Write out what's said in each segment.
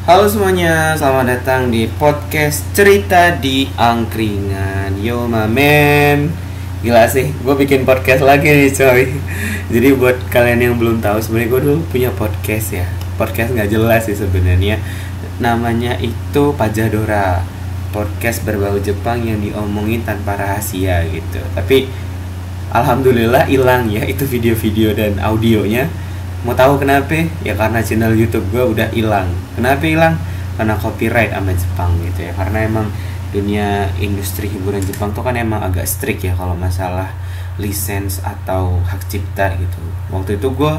Halo semuanya, selamat datang di podcast Cerita di Angkringan. Yo mamen. Gila sih, gue bikin podcast lagi nih coy. Jadi buat kalian yang belum tahu, sebenarnya gue dulu punya podcast ya. Podcast nggak jelas sih sebenarnya. Namanya itu Pajadora. Podcast berbau Jepang yang diomongin tanpa rahasia gitu. Tapi alhamdulillah hilang ya itu video-video dan audionya. Mau tahu kenapa? Ya karena channel YouTube gue udah hilang. Kenapa hilang? Karena copyright sama Jepang gitu ya. Karena emang dunia industri hiburan Jepang tuh kan emang agak strict ya kalau masalah lisensi atau hak cipta gitu. Waktu itu gue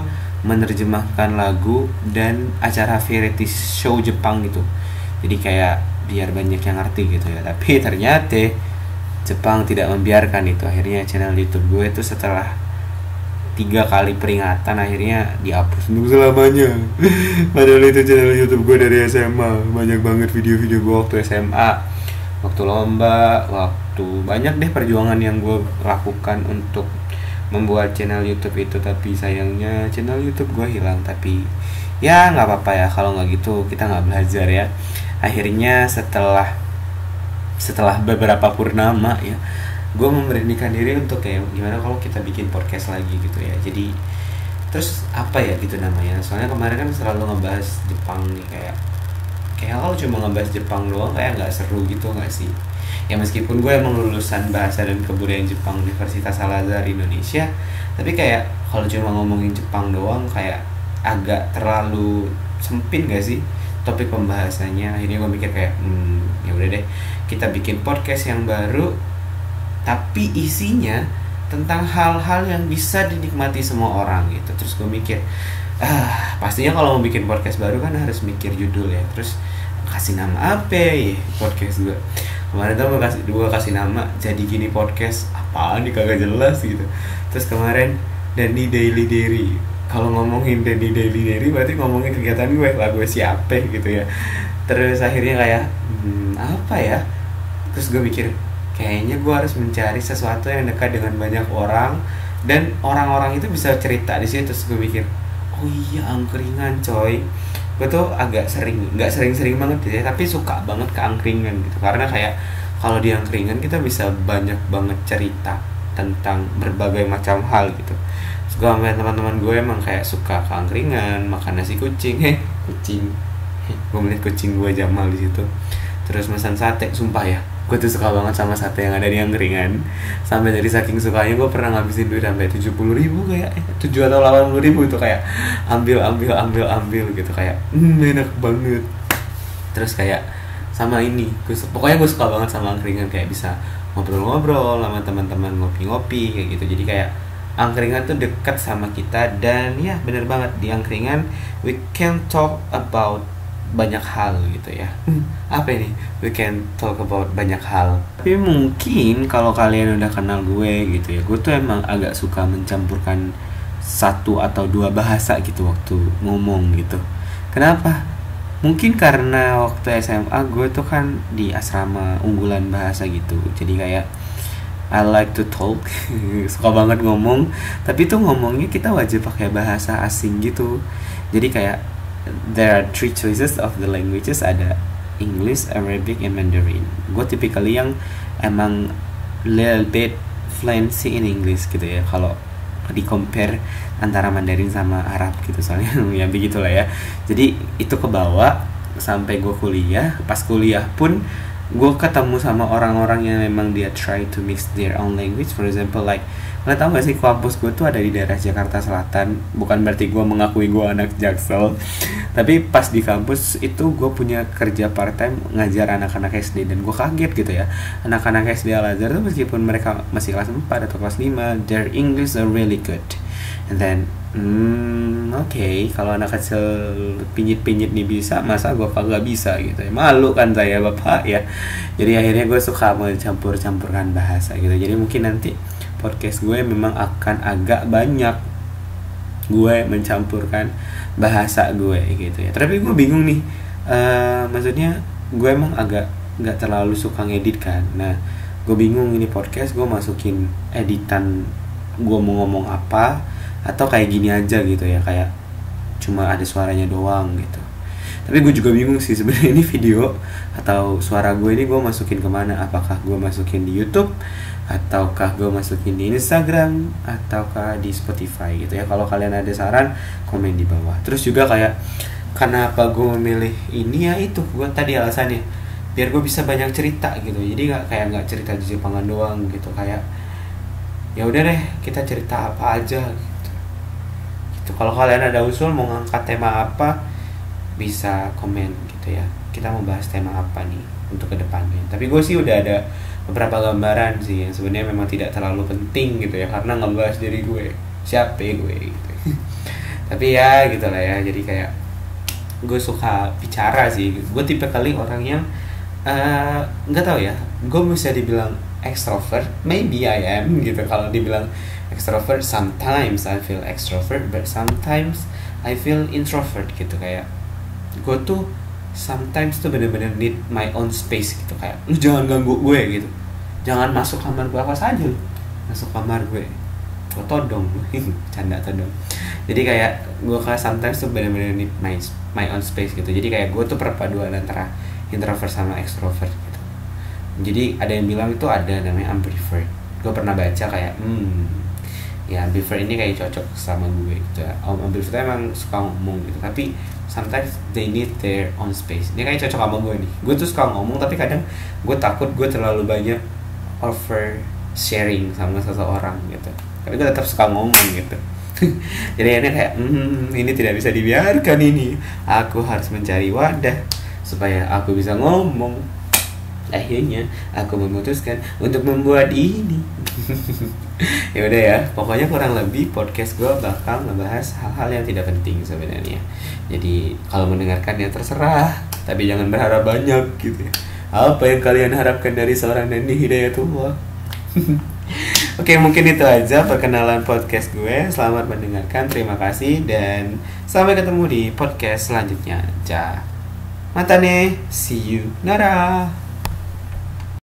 menerjemahkan lagu dan acara variety show Jepang gitu. Jadi kayak biar banyak yang ngerti gitu ya. Tapi ternyata Jepang tidak membiarkan itu. Akhirnya channel YouTube gue itu setelah 3 kali peringatan akhirnya dihapus untuk selamanya. Padahal itu channel YouTube gue dari SMA. Banyak banget video-video gue waktu SMA, waktu lomba, waktu banyak deh perjuangan yang gue lakukan untuk membuat channel YouTube itu. Tapi sayangnya channel YouTube gue hilang. Tapi ya nggak apa-apa ya, kalau nggak gitu kita nggak belajar ya. Akhirnya setelah beberapa purnama ya, gue memberanikan diri untuk kayak gimana kalau kita bikin podcast lagi gitu ya. Jadi terus apa ya gitu namanya, soalnya kemarin kan selalu ngebahas Jepang nih, kayak kalau cuma ngebahas Jepang doang kayak nggak seru gitu nggak sih ya. Meskipun gue emang lulusan bahasa dan kebudayaan Jepang Universitas Al-Azhar Indonesia, tapi kayak kalau cuma ngomongin Jepang doang kayak agak terlalu sempit gak sih topik pembahasannya. Akhirnya gue mikir kayak ya udah deh, kita bikin podcast yang baru tapi isinya tentang hal-hal yang bisa dinikmati semua orang gitu. Terus gue mikir, pastinya kalau mau bikin podcast baru kan harus mikir judul ya. Terus kasih nama apa ya podcast gue. Kemarin tuh gue kasih nama Jadi Gini Podcast. Apaan nih, kagak jelas gitu. Terus kemarin Dani Daily Dairy. Kalau ngomongin Dani Daily Dairy berarti ngomongin kegiatan gue lah, gue siapa gitu ya. Terus akhirnya kayak apa ya. Terus gue mikir kayaknya gue harus mencari sesuatu yang dekat dengan banyak orang dan orang-orang itu bisa cerita di situ. Terus gue mikir, oh iya angkringan coy. Gue tuh agak nggak sering banget ya, tapi suka banget ke angkringan gitu. Karena kayak kalau di angkringan kita bisa banyak banget cerita tentang berbagai macam hal gitu. Terus gue sama teman-teman gue emang kayak suka ke angkringan, makan nasi kucing, kucing. Gue melihat kucing gue Jamal di situ. Terus pesan sate, sumpah ya, gue tuh suka banget sama sate yang ada di angkringan. Sampai dari saking sukanya gue pernah ngabisin duit sampai 70.000 kayak 7 atau 80.000 itu kayak ambil gitu, kayak enak banget. Terus kayak sama ini, pokoknya gue suka banget sama angkringan, kayak bisa ngobrol-ngobrol sama teman-teman, ngopi-ngopi kayak gitu. Jadi kayak angkringan tuh dekat sama kita. Dan ya bener banget, di angkringan we can talk about banyak hal gitu ya. Apa ini? We can talk about banyak hal. Tapi mungkin kalau kalian udah kenal gue gitu ya, gue tuh emang agak suka mencampurkan 1 atau 2 bahasa gitu waktu ngomong gitu. Kenapa? Mungkin karena waktu SMA gue tuh kan di asrama unggulan bahasa gitu. Jadi kayak I like to talk. Suka banget ngomong. Tapi tuh ngomongnya kita wajib pakai bahasa asing gitu. Jadi kayak there are 3 choices of the languages, ada English, Arabic, and Mandarin. Gue typically yang emang little bit fluency in English gitu ya, kalau di compare antara Mandarin sama Arab gitu, soalnya ya begitulah ya. Jadi itu kebawa sampai gue kuliah. Pas kuliah pun gue ketemu sama orang-orang yang memang dia try to mix their own language. For example like, kalian tau gak sih kampus gue tuh ada di daerah Jakarta Selatan. Bukan berarti gue mengakui gue anak Jaksel, tapi pas di kampus itu gue punya kerja part time ngajar anak-anak SD. Dan gue kaget gitu ya, anak-anak SD Al-Azhar tuh meskipun mereka masih kelas 4 atau kelas 5, their English are really good. And then okay, kalau anak kecil pinjit-pinjit nih bisa, masa gue kagak bisa gitu ya. Malu kan saya bapak ya. Jadi akhirnya gue suka mencampur-campurkan bahasa gitu. Jadi mungkin nanti podcast gue memang akan agak banyak gue mencampurkan bahasa gue gitu ya. Tapi gue bingung nih, maksudnya gue emang agak gak terlalu suka ngedit kan. Nah gue bingung ini podcast gue masukin editan gue mau ngomong apa, atau kayak gini aja gitu ya, kayak cuma ada suaranya doang gitu. Tapi gue juga bingung sih sebenarnya ini video atau suara gue ini gue masukin kemana, apakah gue masukin di YouTube ataukah gue masukin di Instagram ataukah di Spotify gitu ya. Kalau kalian ada saran komen di bawah. Terus juga kayak kenapa gue memilih ini ya itu gue tadi alasannya biar gue bisa banyak cerita gitu, jadi nggak cerita di Jepangan doang gitu, kayak ya udah deh kita cerita apa aja gitu. Kalau kalian ada usul mau ngangkat tema apa bisa komen gitu ya, kita mau bahas tema apa nih untuk kedepannya. Tapi gue sih udah ada beberapa gambaran sih yang sebenarnya memang tidak terlalu penting gitu ya, karena ngebahas diri gue siapa gue gitu. Tapi ya gitulah ya, jadi kayak gue suka bicara sih, gue tipe kali orang yang nggak tahu ya, gue bisa dibilang extrovert, maybe I am gitu. Kalau dibilang extrovert, sometimes I feel extrovert, but sometimes I feel introvert gitu. Kayak gue tuh sometimes tuh bener-bener need my own space gitu, kayak lu jangan ganggu gue gitu, jangan masuk kamar gue, apa saja lu masuk kamar gue todong canda todong. Jadi kayak gue kayak sometimes tuh bener-bener need my own space gitu. Jadi kayak gue tuh perpaduan antara introvert sama extrovert gitu. Jadi ada yang bilang itu ada namanya ambivert. Gue pernah baca kayak ya ambivert ini kayak cocok sama gue gitu ya. Ambivert emang suka ngomong gitu, tapi sometimes they need their own space. Ini kayak cocok sama gue nih. Gue tuh suka ngomong, tapi kadang gue takut gue terlalu banyak over sharing sama seseorang gitu. Tapi gue tetap suka ngomong gitu. Jadi ini kayak ini tidak bisa dibiarkan ini. Aku harus mencari wadah supaya aku bisa ngomong. Akhirnya aku memutuskan untuk membuat ini. Ya udah ya, pokoknya kurang lebih podcast gue bakal ngebahas hal-hal yang tidak penting sebenarnya. Jadi kalau mendengarkan ya terserah, tapi jangan berharap banyak gitu ya. Apa yang kalian harapkan dari seorang Nandi Hidayatullah? Oke, mungkin itu aja perkenalan podcast gue. Selamat mendengarkan, terima kasih, dan sampai ketemu di podcast selanjutnya. Matane, see you, nara.